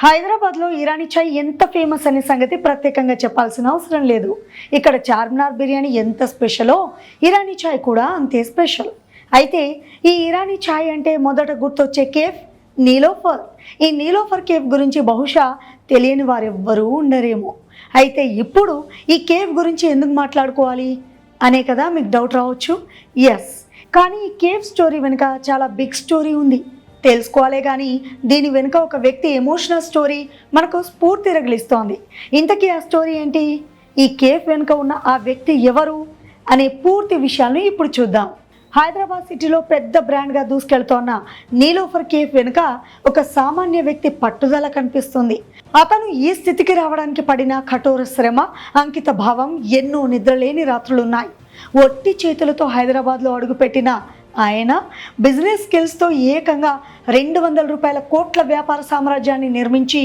హైదరాబాద్లో ఇరానీ చాయ్ ఎంత ఫేమస్ అనే సంగతి ప్రత్యేకంగా చెప్పాల్సిన అవసరం లేదు. ఇక్కడ చార్మినార్ బిర్యానీ ఎంత స్పెషలో ఇరానీ చాయ్ కూడా అంతే స్పెషల్. అయితే ఈ ఇరానీ చాయ్ అంటే మొదట గుర్తొచ్చే కేఫ్ నీలోఫర్. ఈ నీలోఫర్ కేఫ్ గురించి బహుశా తెలియని వారెవ్వరూ ఉండరేమో. అయితే ఇప్పుడు ఈ కేఫ్ గురించి ఎందుకు మాట్లాడుకోవాలి అనే కదా మీకు డౌట్ రావచ్చు. ఎస్, కానీ ఈ కేఫ్ స్టోరీ వెనుక చాలా బిగ్ స్టోరీ ఉంది. తెలుసుకోవాలే కానీ దీని వెనుక ఒక వ్యక్తి ఎమోషనల్ స్టోరీ మనకు స్ఫూర్తి రగిలిస్తోంది. ఇంతకీ ఆ స్టోరీ ఏంటి, ఈ కేఫ్ వెనుక ఉన్న ఆ వ్యక్తి ఎవరు అనే పూర్తి విషయాలను ఇప్పుడు చూద్దాం. హైదరాబాద్ సిటీలో పెద్ద బ్రాండ్గా దూసుకెళ్తోన్న నీలోఫర్ కేఫ్ వెనుక ఒక సామాన్య వ్యక్తి పట్టుదల కనిపిస్తుంది. అతను ఈ స్థితికి రావడానికి పడిన కఠోర శ్రమ, అంకిత భావం, ఎన్నో నిద్రలేని రాత్రులున్నాయి. ఒట్టి చేతులతో హైదరాబాద్లో అడుగుపెట్టిన ఆయన బిజినెస్ స్కిల్స్తో ఏకంగా 200 రూపాయల కోట్ల వ్యాపార సామ్రాజ్యాన్ని నిర్మించి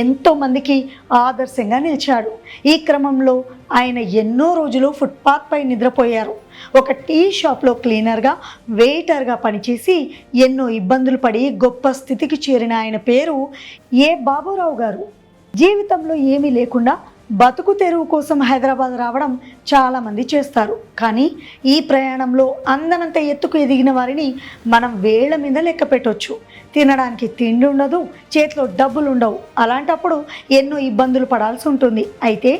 ఎంతోమందికి ఆదర్శంగా నిలిచాడు. ఈ క్రమంలో ఆయన ఎన్నో రోజులు ఫుట్పాత్పై నిద్రపోయారు. ఒక టీ షాప్లో క్లీనర్గా, వెయిటర్గా పనిచేసి ఎన్నో ఇబ్బందులు పడి గొప్ప స్థితికి చేరిన ఆయన పేరు ఏ బాబురావు గారు. జీవితంలో ఏమీ లేకుండా బతుకు తెరువు కోసం హైదరాబాద్ రావడం చాలామంది చేస్తారు. కానీ ఈ ప్రయాణంలో అందనంత ఎత్తుకు ఎదిగిన వారిని మనం వేళ్ల మీద లెక్క పెట్టవచ్చు. తినడానికి తిండి ఉండదు, చేతిలో డబ్బులు ఉండవు. అలాంటప్పుడు ఎన్నో ఇబ్బందులు పడాల్సి ఉంటుంది. అయితే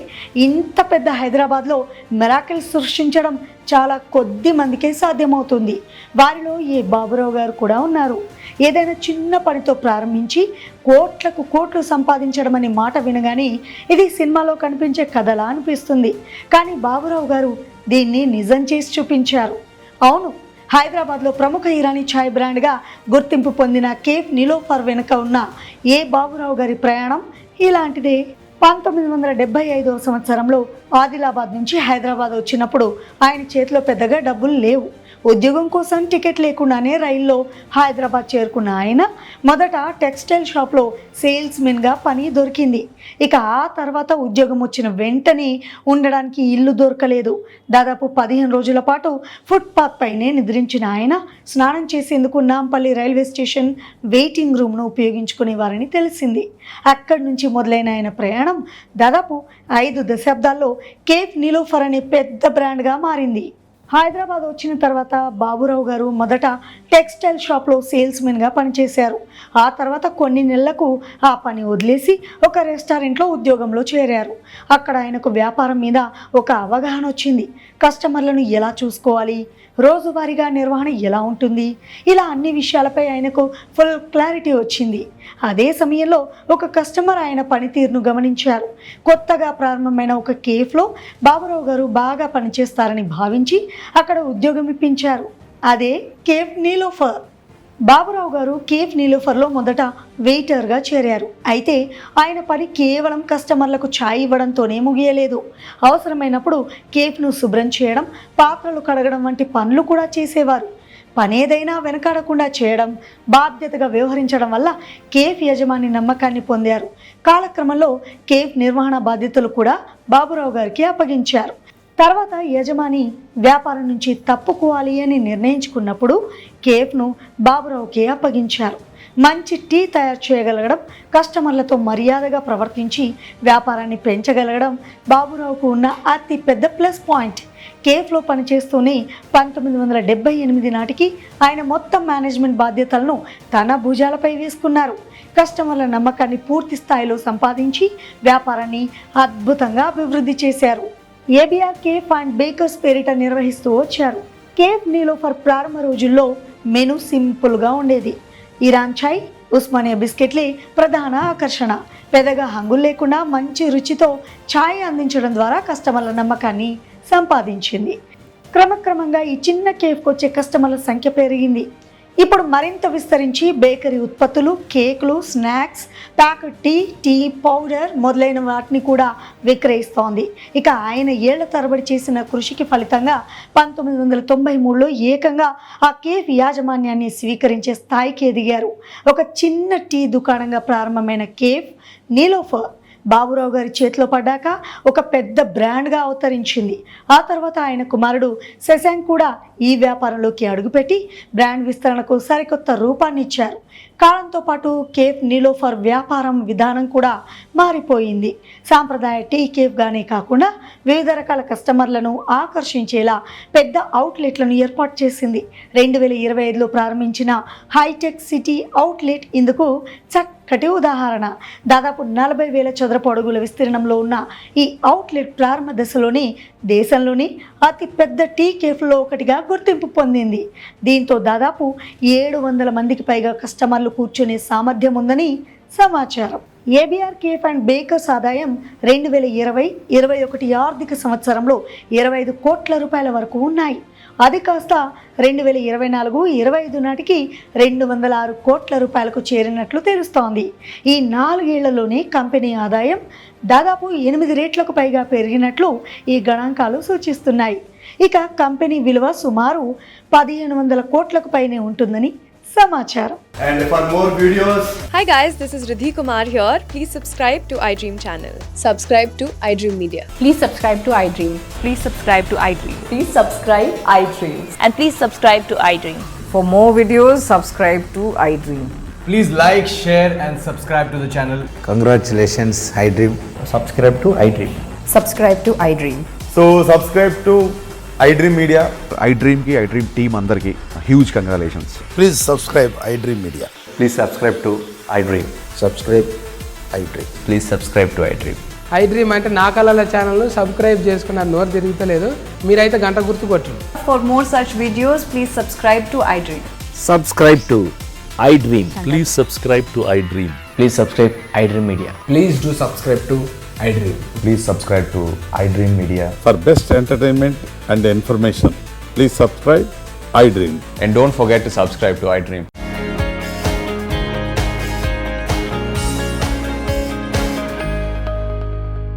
ఇంత పెద్ద హైదరాబాద్లో మిరాకిల్స్ సృష్టించడం చాలా కొద్ది మందికే సాధ్యమవుతుంది. వారిలో ఏ బాబురావు గారు కూడా ఉన్నారు. ఏదైనా చిన్న పనితో ప్రారంభించి కోట్లకు కోట్లు సంపాదించడం అనే మాట వినగానే ఇది సినిమాలో కనిపించే కథలా అనిపిస్తుంది. కానీ బాబురావు గారు దీన్ని నిజం చేసి చూపించారు. అవును, హైదరాబాద్లో ప్రముఖ ఇరానీ ఛాయ్ బ్రాండ్గా గుర్తింపు పొందిన కేఫ్ నీలోఫర్ వెనుక ఉన్న ఏ బాబురావు గారి ప్రయాణం ఇలాంటిదే. 1975వ సంవత్సరంలో ఆదిలాబాద్ నుంచి హైదరాబాద్ వచ్చినప్పుడు ఆయన చేతిలో పెద్దగా డబ్బులు లేవు. ఉద్యోగం కోసం టికెట్ లేకుండానే రైల్లో హైదరాబాద్ చేరుకున్న ఆయన మొదట టెక్స్టైల్ షాప్లో సేల్స్మెన్గా పని దొరికింది. ఇక ఆ తర్వాత ఉద్యోగం వచ్చిన వెంటనే ఉండడానికి ఇల్లు దొరకలేదు. దాదాపు 15 రోజుల పాటు ఫుట్పాత్ పైనే నిద్రించిన ఆయన స్నానం చేసేందుకు నాంపల్లి రైల్వే స్టేషన్ వెయిటింగ్ రూమ్ను ఉపయోగించుకునేవారని తెలిసింది. అక్కడి నుంచి మొదలైన ఆయన ప్రయాణం దాదాపు 5 దశాబ్దాల్లో కేఫ్ నీలోఫర్ అనే పెద్ద బ్రాండ్గా మారింది. హైదరాబాద్ వచ్చిన తర్వాత బాబురావు గారు మొదట టెక్స్టైల్ షాప్లో సేల్స్మెన్గా పనిచేశారు. ఆ తర్వాత కొన్ని నెలలకు ఆ పని వదిలేసి ఒక రెస్టారెంట్లో ఉద్యోగంలో చేరారు. అక్కడ ఆయనకు వ్యాపారం మీద ఒక అవగాహన వచ్చింది. కస్టమర్లను ఎలా చూసుకోవాలి, రోజువారీగా నిర్వహణ ఎలా ఉంటుంది, ఇలా అన్ని విషయాలపై ఆయనకు ఫుల్ క్లారిటీ వచ్చింది. అదే సమయంలో ఒక కస్టమర్ ఆయన పనితీరును గమనించారు. కొత్తగా ప్రారంభమైన ఒక కేఫ్లో బాబురావు గారు బాగా పనిచేస్తారని భావించి అక్కడ ఉద్యోగం ఇప్పించారు. అదే కేఫ్ నీలోఫర్. బాబురావు గారు కేఫ్ నీలోఫర్లో మొదట వెయిటర్గా చేరారు. అయితే ఆయన పని కేవలం కస్టమర్లకు ఛాయ్ ఇవ్వడంతోనే ముగియలేదు. అవసరమైనప్పుడు కేఫ్ను శుభ్రం చేయడం, పాత్రలు కడగడం వంటి పనులు కూడా చేసేవారు. పనేదైనా వెనకాడకుండా చేయడం, బాధ్యతగా వ్యవహరించడం వల్ల కేఫ్ యజమాని నమ్మకాన్ని పొందారు. కాలక్రమంలో కేఫ్ నిర్వహణ బాధ్యతలు కూడా బాబురావు గారికి అప్పగించారు. తర్వాత యజమాని వ్యాపారం నుంచి తప్పుకోవాలి అని నిర్ణయించుకున్నప్పుడు కేఫ్ను బాబురావుకి అప్పగించారు. మంచి టీ తయారు చేయగలగడం, కస్టమర్లతో మర్యాదగా ప్రవర్తించి వ్యాపారాన్ని పెంచగలగడం బాబురావుకు ఉన్న అతి పెద్ద ప్లస్ పాయింట్. కేఫ్లో పనిచేస్తూనే 1978 నాటికి ఆయన మొత్తం మేనేజ్మెంట్ బాధ్యతలను తన భుజాలపై వేసుకున్నారు. కస్టమర్ల నమ్మకాన్ని పూర్తి స్థాయిలో సంపాదించి వ్యాపారాన్ని అద్భుతంగా అభివృద్ధి చేశారు. ఏబిఆర్ కేఫ్ అండ్ బేకర్స్ పేరిట నిర్వహిస్తూ వచ్చారు. కేఫ్ నీలోఫర్ ప్రారంభ రోజుల్లో మెను సింపుల్గా ఉండేది. ఇరాన్ చాయ్, ఉస్మానియా బిస్కెట్లే ప్రధాన ఆకర్షణ. పెద్దగా హంగులు లేకుండా మంచి రుచితో ఛాయ్ అందించడం ద్వారా కస్టమర్ల నమ్మకాన్ని సంపాదించింది. క్రమక్రమంగా ఈ చిన్న కేఫ్కి వచ్చే కస్టమర్ల సంఖ్య పెరిగింది. ఇప్పుడు మరింత విస్తరించి బేకరీ ఉత్పత్తులు, కేకులు, snacks, packet tea, tea powder మొదలైన వాటిని కూడా విక్రయిస్తోంది. ఇక ఆయన ఏళ్ల తరబడి చేసిన కృషికి ఫలితంగా 1993లో ఏకంగా ఆ కేఫ్ యాజమాన్యాన్ని స్వీకరించే స్థాయికి ఎదిగారు. ఒక చిన్న టీ దుకాణంగా ప్రారంభమైన కేఫ్ నీలోఫర్ బాబురావు గారి చేతిలో పడ్డాక ఒక పెద్ద బ్రాండ్గా అవతరించింది. ఆ తర్వాత ఆయన కుమారుడు శశాంక్ కూడా ఈ వ్యాపారంలోకి అడుగుపెట్టి బ్రాండ్ విస్తరణకు సరికొత్త రూపాన్ని ఇచ్చారు. కాలంతో పాటు కేఫ్ నీలోఫర్ వ్యాపారం విధానం కూడా మారిపోయింది. సాంప్రదాయ టీ కేఫ్గానే కాకుండా వివిధ రకాల కస్టమర్లను ఆకర్షించేలా పెద్ద అవుట్లెట్లను ఏర్పాటు చేసింది. 2025లో ప్రారంభించిన హైటెక్ సిటీ అవుట్లెట్ ఇందుకు చక్కటి ఉదాహరణ. దాదాపు 40,000 చదరపు అడుగుల విస్తీర్ణంలో ఉన్న ఈ అవుట్లెట్ ప్రారంభ దశలోనే దేశంలోని అతి పెద్ద టీ కేఫ్లో ఒకటిగా గుర్తింపు పొందింది. దీంతో దాదాపు 700 మందికి పైగా కస్టమర్లు కూర్చునే సామర్థ్యం ఉందని సమాచారం. ఏబిఆర్ కేఫ్ అండ్ బేకర్స్ ఆదాయం 2020-21 ఆర్థిక సంవత్సరంలో 25 కోట్ల రూపాయల వరకు ఉన్నాయి. అది కాస్త 2024-25 నాటికి 206 కోట్ల రూపాయలకు చేరినట్లు తెలుస్తోంది. ఈ 4 ఏళ్లలోనే కంపెనీ ఆదాయం దాదాపు 8 రెట్లకు పైగా పెరిగినట్లు ఈ గణాంకాలు సూచిస్తున్నాయి. ఇక కంపెనీ విలువ సుమారు 1,500 కోట్లకు పైనే ఉంటుందని సమాచారం. And for more videos, Hi guys, this is Riddhi Kumar here. Please subscribe to iDream channel. Subscribe to iDream Media. Please subscribe to iDream. Please subscribe to iDream. Please subscribe iDream. And please subscribe to iDream. For more videos, subscribe to iDream. please like, share and subscribe to the channel. Congratulations, iDream. Subscribe to iDream. Subscribe to iDream. So subscribe to iDream Media. iDream की iDream team अंदर की huge congratulations. Please subscribe iDream Media. Please subscribe to iDream. Subscribe iDream. Please subscribe to iDream. iDream అంటే నా కళల channel subscribe చేసుకున్న నోరు తిరుగుతలేదు, మీరైతే గంట గుర్తు కొట్టండి. For more such videos, please subscribe to iDream. Subscribe to iDream. Please subscribe to iDream. Please subscribe iDream Media. Please do subscribe to iDream. Please subscribe to iDream Media. For best entertainment and information, please subscribe iDream. And don't forget to subscribe to iDream.